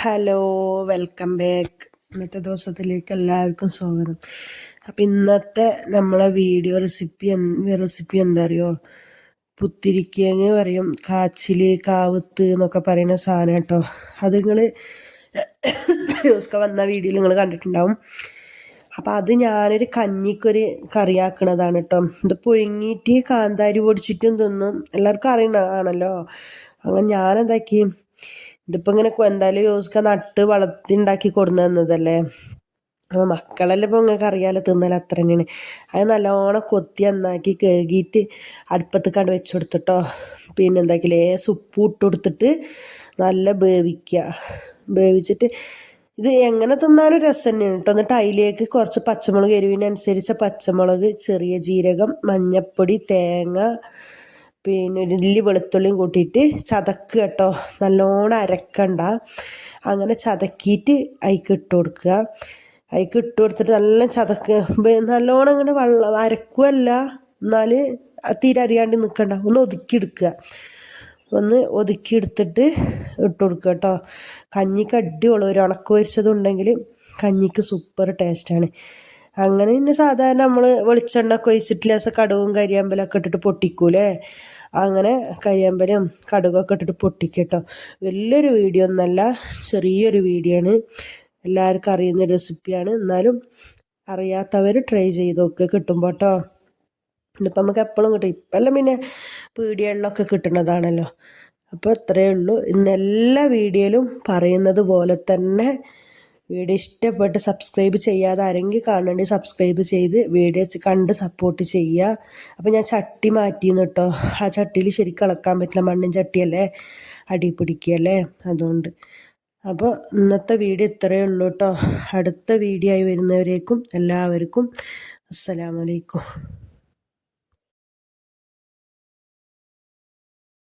Hello, welcome back. ഇന്നത്തെ ദിവസത്തിലേക്ക് എല്ലാവർക്കും സ്വാഗതം. അപ്പം ഇന്നത്തെ നമ്മളെ വീഡിയോ റെസിപ്പി എന്താ അറിയോ? പുത്തിരിക്കിഴങ്ങ് പറയും, കാച്ചിൽ, കാവുത്ത് എന്നൊക്കെ പറയുന്ന സാധനം കേട്ടോ. അത് നിങ്ങൾ വന്ന വീഡിയോയിൽ നിങ്ങൾ കണ്ടിട്ടുണ്ടാവും. അപ്പം അത് ഞാനൊരു കഞ്ഞിക്കൊരു കറിയാക്കണതാണ് കേട്ടോ. ഇത് പുഴുങ്ങിയിട്ട് കാന്താരി പൊടിച്ചിട്ടും തിന്നും, എല്ലാവർക്കും അറിയണതാണല്ലോ. അങ്ങനെ ഞാനെന്താക്കി, ഇതിപ്പോൾ ഇങ്ങനെ എന്തായാലും യോസ്ക നട്ട് വളർത്തി ഉണ്ടാക്കി കൊടുന്നു തന്നതല്ലേ. അപ്പോൾ മക്കളെല്ലാം ഇപ്പോൾ നിങ്ങൾക്ക് അറിയാമല്ലോ, തിന്നൽ അത്ര തന്നെയാണ്. അത് നല്ലോണം കൊത്തി നന്നാക്കി കഴുകിയിട്ട് അടുപ്പത്ത് കണ്ട് വെച്ച് കൊടുത്തിട്ടോ. പിന്നെ എന്താക്കി ഉപ്പ് ഇട്ട് കൊടുത്തിട്ട് നല്ല വേവിച്ചിട്ട് ഇത് എങ്ങനെ തിന്നാലും രസം തന്നെയാണ് കേട്ടോ. എന്നിട്ട് അതിലേക്ക് കുറച്ച് പച്ചമുളക്, എരിവിനനുസരിച്ച പച്ചമുളക്, ചെറിയ ജീരകം, മഞ്ഞൾപ്പൊടി, തേങ്ങ, പിന്നെ ഒരു ഇല്ലി വെളുത്തുള്ളിയും കൂട്ടിയിട്ട് ചതക്കുക കേട്ടോ. നല്ലോണം അരക്കണ്ട, അങ്ങനെ ചതക്കിയിട്ട് അതിലേക്ക് ഇട്ട് കൊടുക്കുക. അതിലേക്ക് ഇട്ട് കൊടുത്തിട്ട് നല്ല നല്ലോണം ഇങ്ങനെ അരക്കുകയല്ല, എന്നാൽ തീരെ അറിയാണ്ട് നിൽക്കണ്ട, ഒന്ന് ഒതുക്കിയെടുത്തിട്ട് ഇട്ട് കൊടുക്കുക കേട്ടോ. കഞ്ഞിക്ക് അടിപൊളി, ഒരു ഉണക്ക പൊരിച്ചതുണ്ടെങ്കിൽ കഞ്ഞിക്ക് സൂപ്പർ ടേസ്റ്റാണ്. അങ്ങനെ പിന്നെ സാധാരണ നമ്മൾ വെളിച്ചെണ്ണ ഒക്കെ ഒഴിച്ചിട്ട് ലേശം കടുകും കരിയാമ്പലൊക്കെ ഇട്ടിട്ട് പൊട്ടിക്കൂലേ, അങ്ങനെ കരിയാമ്പലും കടുകൊക്കെ ഇട്ടിട്ട് പൊട്ടിക്കട്ടോ. വലിയൊരു വീഡിയോ ഒന്നല്ല, ചെറിയൊരു വീഡിയോ ആണ്. എല്ലാവർക്കും അറിയുന്ന റെസിപ്പിയാണ്. എന്നാലും അറിയാത്തവർ ട്രൈ ചെയ്ത് നോക്കുക, കിട്ടുമ്പോൾ കേട്ടോ. ഇപ്പം നമുക്ക് എപ്പോഴും കിട്ടും, ഇപ്പെല്ലാം പിന്നെ പീടികകളിലൊക്കെ കിട്ടുന്നതാണല്ലോ. അപ്പോൾ ഇത്രയേ ഉള്ളൂ. ഇന്ന് എല്ലാ വീഡിയോയിലും പറയുന്നത് പോലെ തന്നെ വീഡിയോ ഇഷ്ടപ്പെട്ട് സബ്സ്ക്രൈബ് ചെയ്യാതെ ആരെങ്കിലും കാണണമെങ്കിൽ സബ്സ്ക്രൈബ് ചെയ്ത് വീഡിയോ കണ്ട് സപ്പോർട്ട് ചെയ്യുക. അപ്പോൾ ഞാൻ ചട്ടി മാറ്റിയെന്ന് കേട്ടോ. ആ ചട്ടിയിൽ ശരിക്കും ഇളക്കാൻ പറ്റില്ല, മണ്ണും ചട്ടിയല്ലേ, അടി പിടിക്കുകയല്ലേ, അതുകൊണ്ട്. അപ്പോൾ ഇന്നത്തെ വീഡിയോ ഇത്രയേ ഉള്ളൂ കേട്ടോ. അടുത്ത വീഡിയോ ആയി വരുന്നവരേക്കും എല്ലാവർക്കും അസ്സലാമു അലൈക്കും.